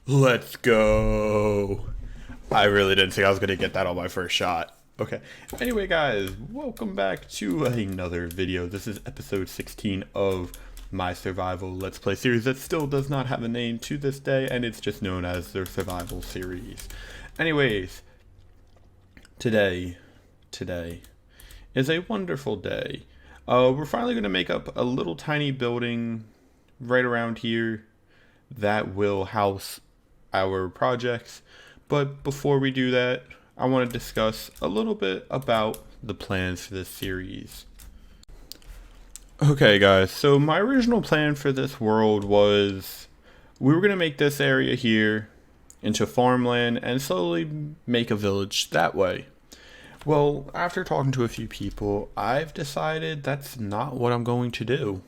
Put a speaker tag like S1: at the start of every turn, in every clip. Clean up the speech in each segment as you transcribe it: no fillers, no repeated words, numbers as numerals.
S1: Let's go. I really didn't think I was going to get that on my first shot. Okay. Anyway, guys, welcome back to another video. This is episode 16 of my survival Let's Play series that still does not have a name to this day, and it's just known as the survival series. Anyways, today is a wonderful day. We're finally going to make up a little tiny building right around here that will house our projects. But before we do that, I want to discuss a little bit about the plans for this series. Okay, guys, so my original plan for this world was we were going to make this area here into farmland and slowly make a village that way. Well, after talking to a few people, I've decided that's not what I'm going to do.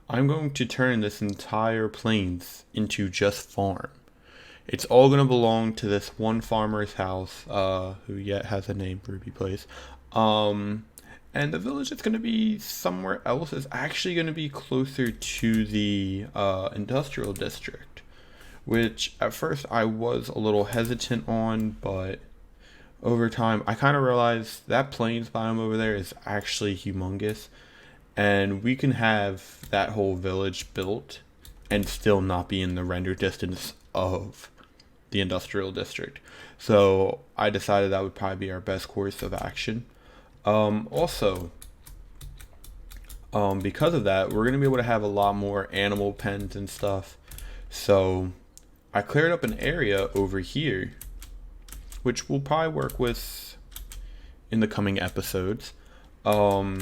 S1: I'm going to turn this entire plains into just farm. It's all going to belong to this one farmer's house, who yet has a name, Ruby Place. And the village that's going to be somewhere else is actually going to be closer to the industrial district, which at first I was a little hesitant on, but over time I kind of realized that plains biome over there is actually humongous, and we can have that whole village built and still not be in the render distance of the industrial district. So I decided that would probably be our best course of action. Also, because of that, we're going to be able to have a lot more animal pens and stuff. So I cleared up an area over here, which we'll probably work with in the coming episodes. I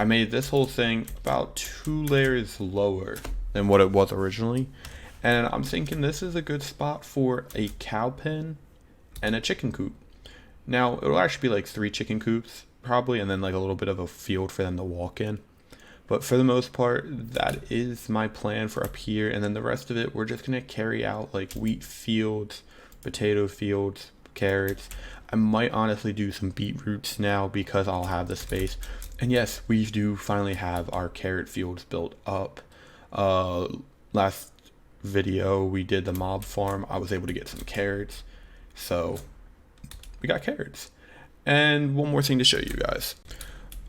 S1: made this whole thing about 2 layers lower than what it was originally. And I'm thinking this is a good spot for a cow pen and a chicken coop. Now, it'll actually be like 3 chicken coops, probably, and then like a little bit of a field for them to walk in. But for the most part, that is my plan for up here. And then the rest of it, we're just going to carry out like wheat fields, potato fields, carrots. I might honestly do some beetroots now because I'll have the space. And yes, we do finally have our carrot fields built up. Last video we did the mob farm, I was able to get some carrots, so we got carrots. And one more thing to show you guys.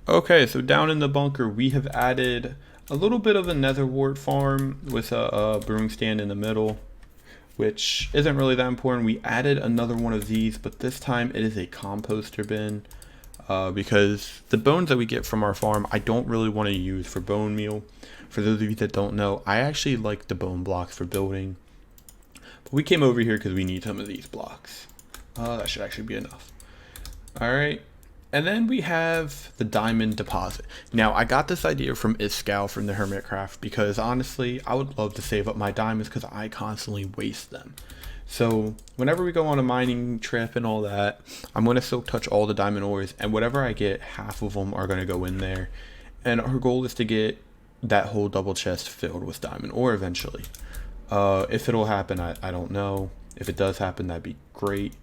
S1: Okay, so down in the bunker we have added a little bit of a nether wart farm with a brewing stand in the middle, which isn't really that important. We added another one of these, but this time it is a composter bin, because the bones that we get from our farm I don't really want to use for bone meal. For those of you that don't know, I actually like the bone blocks for building. But we came over here because we need some of these blocks. That should actually be enough. Alright. And then we have the diamond deposit. Now, I got this idea from Iskall from the Hermitcraft because honestly, I would love to save up my diamonds because I constantly waste them. So whenever we go on a mining trip and all that, I'm going to silk touch all the diamond ores, and whatever I get, half of them are going to go in there. And our goal is to get that whole double chest filled with diamond ore eventually. If it'll happen, I don't know. If it does happen, that'd be great.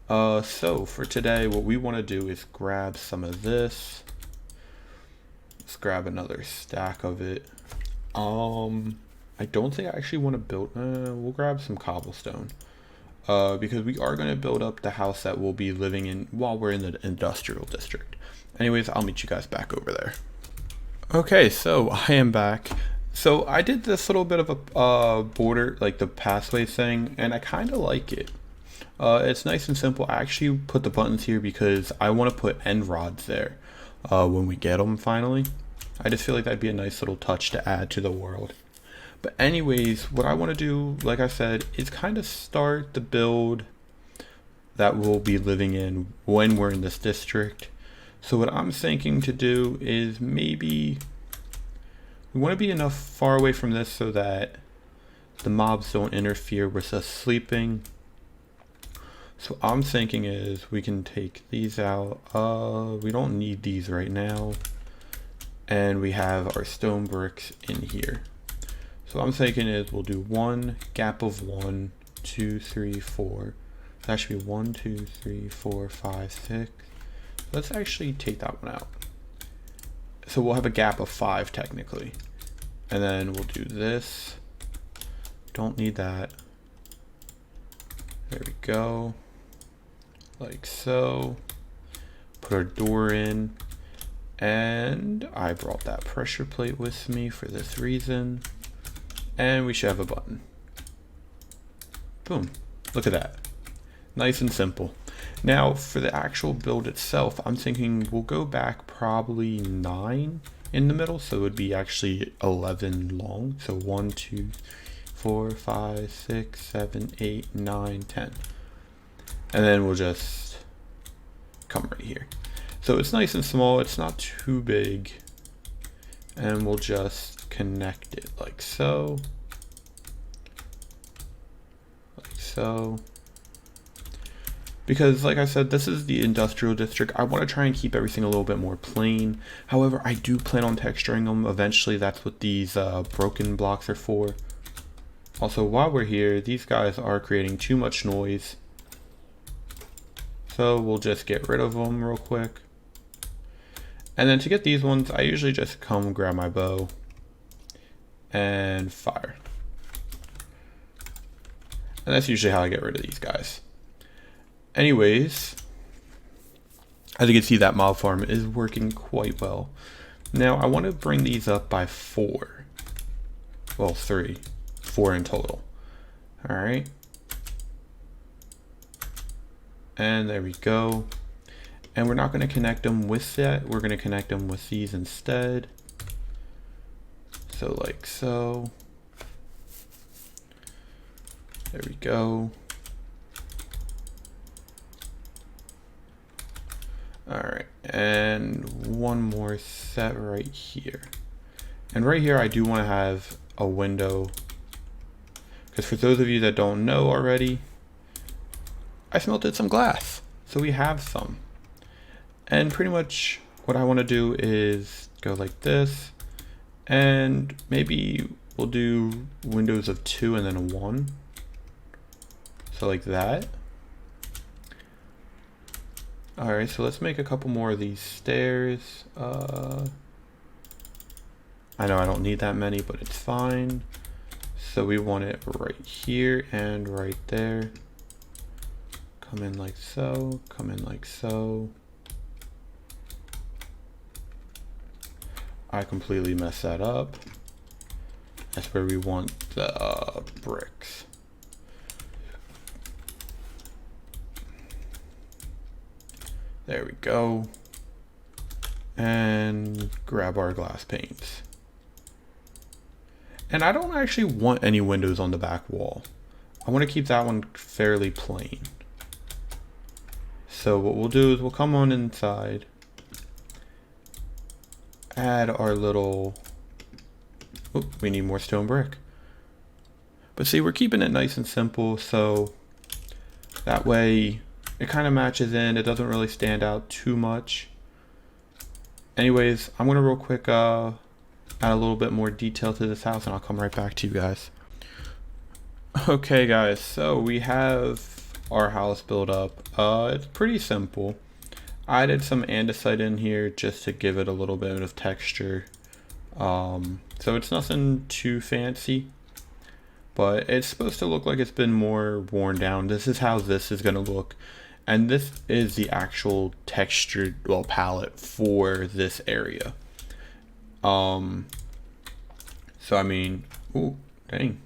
S1: So for today, what we want to do is grab some of this. Let's grab another stack of it. I don't think I actually want to build, we'll grab some cobblestone. Because we are going to build up the house that we'll be living in while we're in the industrial district. Anyways, I'll meet you guys back over there. Okay, so I am back. So I did this little bit of a border, like the pathway thing, and I kind of like it. It's nice and simple. I actually put the buttons here because I want to put end rods there when we get them finally. I just feel like that'd be a nice little touch to add to the world. But anyways, what I want to do, like I said, is kind of start the build that we'll be living in when we're in this district. So what I'm thinking to do is maybe we want to be enough far away from this so that the mobs don't interfere with us sleeping. So I'm thinking is we can take these out. We don't need these right now. And we have our stone bricks in here. So I'm thinking is we'll do one gap of 1, 2, 3, 4. That should be 1, 2, 3, 4, 5, 6. Let's actually take that one out. So we'll have a gap of 5 technically. And then we'll do this. Don't need that. There we go. Like so. Put our door in. And I brought that pressure plate with me for this reason. And we should have a button. Boom. Look at that. Nice and simple. Now for the actual build itself, I'm thinking we'll go back probably 9 in the middle. So it would be actually 11 long. So 1, 2, 4, 5, 6, 7, 8, 9, 10. And then we'll just come right here. So it's nice and small. It's not too big. And we'll just connect it like so. So, because like I said, this is the industrial district. I want to try and keep everything a little bit more plain. However, I do plan on texturing them. Eventually, that's what these broken blocks are for. Also, while we're here, these guys are creating too much noise. So we'll just get rid of them real quick. And then to get these ones, I usually just come grab my bow and fire. And that's usually how I get rid of these guys. Anyways, as you can see, that mob farm is working quite well. Now I want to bring these up by 4. Well, 3. 4 in total. All right. And there we go. And we're not going to connect them with that. We're going to connect them with these instead. So like so. There we go. All right, and one more set right here. And right here, I do want to have a window, because for those of you that don't know already, I smelted some glass. So we have some. And pretty much what I want to do is go like this, and maybe we'll do windows of 2 and then a 1. So like that. All right, so let's make a couple more of these stairs. I know I don't need that many, but it's fine. So we want it right here and right there. Come in like so, come in like so. I completely messed that up. That's where we want the bricks. There we go. And grab our glass panes. And I don't actually want any windows on the back wall. I want to keep that one fairly plain. So what we'll do is we'll come on inside, add our little, oh, we need more stone brick. But see, we're keeping it nice and simple, so that way it kind of matches in. It doesn't really stand out too much. Anyways, I'm going to real quick add a little bit more detail to this house, and I'll come right back to you guys. Okay guys, so we have our house built up. It's pretty simple. I added some andesite in here just to give it a little bit of texture. So it's nothing too fancy, but it's supposed to look like it's been more worn down. This is how this is going to look. And this is the actual textured, well, palette for this area. So I mean, ooh, dang.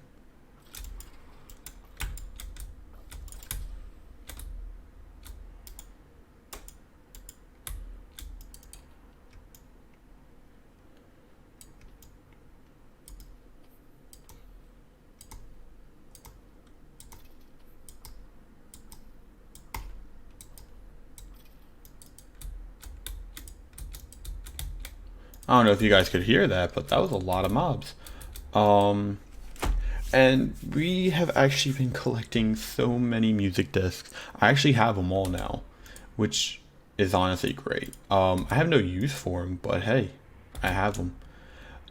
S1: I don't know if you guys could hear that, but that was a lot of mobs. And we have actually been collecting so many music discs. I actually have them all now, which is honestly great. I have no use for them, but hey, I have them.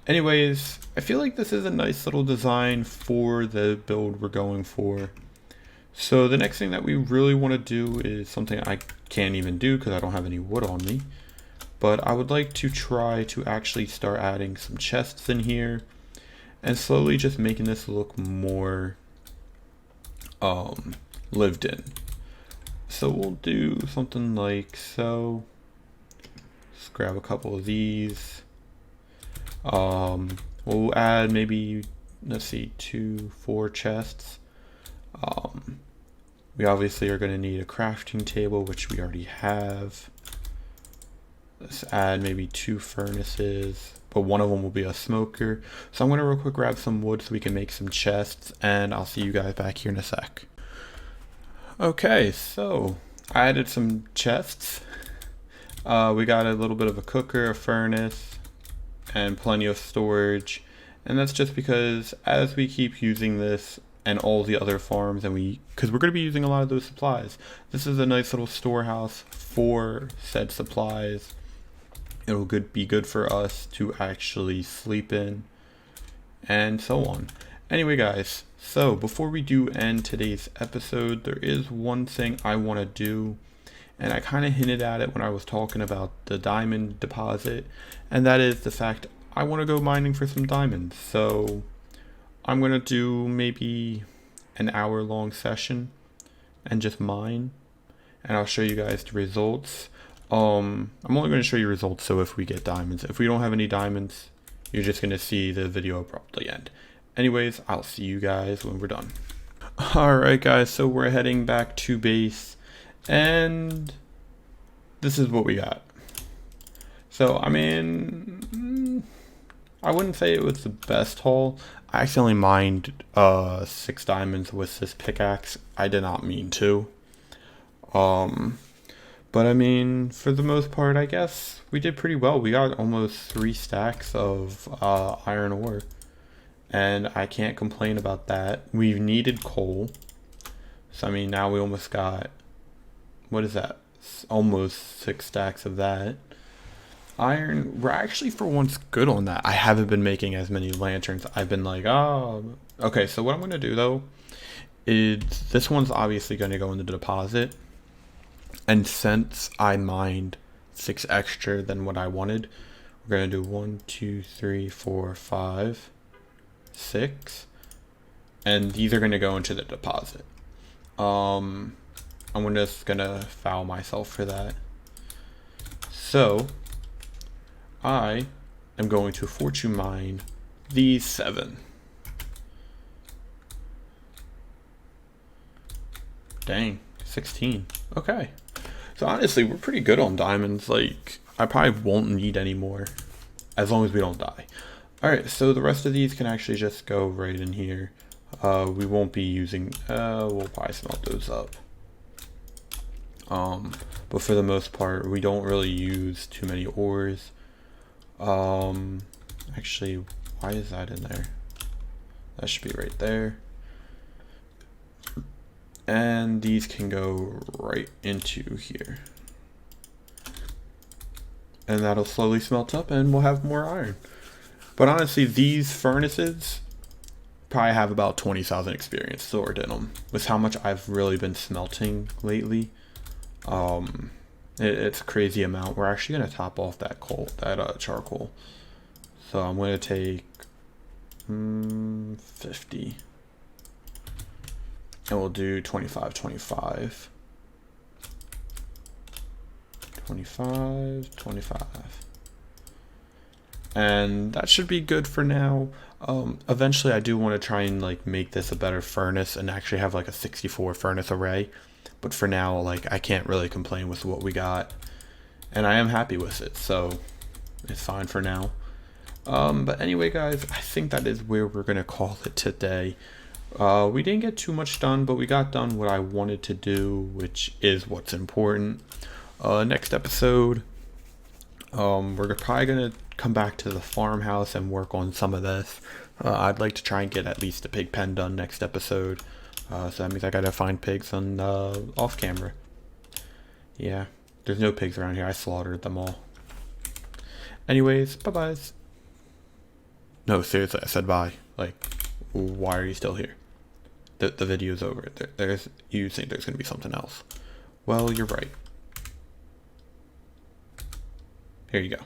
S1: Anyways, I feel like this is a nice little design for the build we're going for. So the next thing that we really want to do is something I can't even do because I don't have any wood on me. But I would like to try to actually start adding some chests in here and slowly just making this look more lived in. So we'll do something like so. Let's grab a couple of these. We'll add maybe, let's see, 4 chests. We obviously are going to need a crafting table, which we already have. Let's add maybe 2 furnaces, but one of them will be a smoker. So I'm going to real quick grab some wood so we can make some chests, and I'll see you guys back here in a sec. Okay, so I added some chests. We got a little bit of a cooker, a furnace, and plenty of storage. And that's just because as we keep using this and all the other farms, and because we're going to be using a lot of those supplies, this is a nice little storehouse for said supplies. It'll be good for us to actually sleep in, and so on. Anyway, guys, so before we do end today's episode, there is one thing I want to do, and I kind of hinted at it when I was talking about the diamond deposit, and that is the fact I want to go mining for some diamonds. So I'm going to do maybe an hour-long session and just mine, and I'll show you guys the results. I'm only going to show you results, so if we get diamonds. If we don't have any diamonds, you're just going to see the video abruptly end. Anyways, I'll see you guys when we're done. Alright guys, so we're heading back to base, and this is what we got. So, I mean, I wouldn't say it was the best haul. I accidentally mined 6 diamonds with this pickaxe. I did not mean to. But I mean, for the most part, I guess we did pretty well. We got almost 3 stacks of iron ore, and I can't complain about that. We've needed coal, so I mean, now we almost got, what is that? Almost 6 stacks of that. Iron, we're actually for once good on that. I haven't been making as many lanterns. I've been like, oh, okay. So what I'm gonna do though is this one's obviously gonna go in the deposit. And since I mined 6 extra than what I wanted, we're going to do 1, 2, 3, 4, 5, 6. And these are going to go into the deposit. I'm just going to foul myself for that. So, I am going to fortune mine these 7. Dang, 16. Okay. So honestly, we're pretty good on diamonds. Like, I probably won't need any more as long as we don't die. Alright, so the rest of these can actually just go right in here. We won't be using, we'll probably smelt those up. But for the most part, we don't really use too many ores. Actually, why is that in there? That should be right there. And these can go right into here. And that'll slowly smelt up and we'll have more iron. But honestly, these furnaces probably have about 20,000 experience stored in them. With how much I've really been smelting lately. It's a crazy amount. We're actually going to top off that coal, that charcoal. So I'm going to take 50. And we'll do 25, 25. 25, 25. And that should be good for now. Eventually I do want to try and like make this a better furnace and actually have like a 64 furnace array. But for now, like, I can't really complain with what we got. And I am happy with it, so it's fine for now. But anyway, guys, I think that is where we're going to call it today. We didn't get too much done, but we got done what I wanted to do, which is what's important. Next episode, we're probably going to come back to the farmhouse and work on some of this. I'd like to try and get at least a pig pen done next episode. So that means I gotta find pigs on off camera. Yeah, there's no pigs around here. I slaughtered them all. Anyways, bye-bye. No, seriously, I said bye. Like, why are you still here? The video's over. You think there's gonna be something else. Well, you're right. Here you go.